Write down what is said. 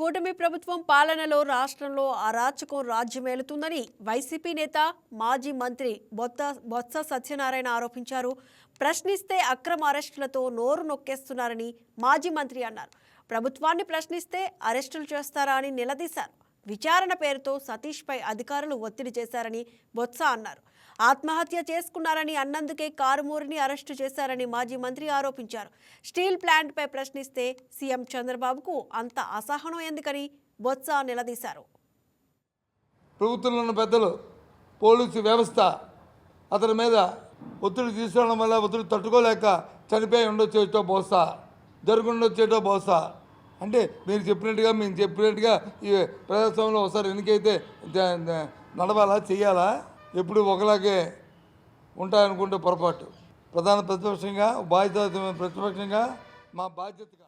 కూటమి ప్రభుత్వం పాలనలో రాష్ట్రంలో అరాచకం రాజ్యమేలుతుందని వైసీపీ నేత మాజీ మంత్రి బొత్స సత్యనారాయణ ఆరోపించారు. ప్రశ్నిస్తే అక్రమ అరెస్టులతో నోరు నొక్కేస్తున్నారని మాజీ మంత్రి అన్నారు. ప్రభుత్వాన్ని ప్రశ్నిస్తే అరెస్టులు చేస్తారా అని నిలదీశారు. విచారణ పేరుతో సతీష్పై అధికారులు ఒత్తిడి చేశారని బొత్స అన్నారు. ఆత్మహత్య చేసుకున్నారని అన్నందుకే కారుమూరిని అరెస్టు చేశారని మాజీ మంత్రి ఆరోపించారు. స్టీల్ ప్లాంట్పై ప్రశ్నిస్తే సీఎం చంద్రబాబుకు అంత అసహనం ఎందుకని బొత్స నిలదీశారు. ప్రభుత్వంలో ఉన్న పెద్దలు, పోలీసు వ్యవస్థ అతని మీద ఒత్తిడి తీసుకోవడం వల్ల ఒత్తిడి తట్టుకోలేక చనిపోయి ఉండొచ్చేటో బహుశా, జరుగుండొచ్చేటో బహుశా. అంటే మీరు చెప్పినట్టుగా మేము చెప్పినట్టుగా ఈ ప్రజాస్వామ్యంలో ఒకసారి ఎన్నికైతే నడవాలా, చెయ్యాలా? ఎప్పుడు ఒకలాగే ఉంటాయనుకుంటే పొరపాటు. ప్రధాన ప్రతిపక్షంగా, ప్రతిపక్షంగా మా బాధ్యతగా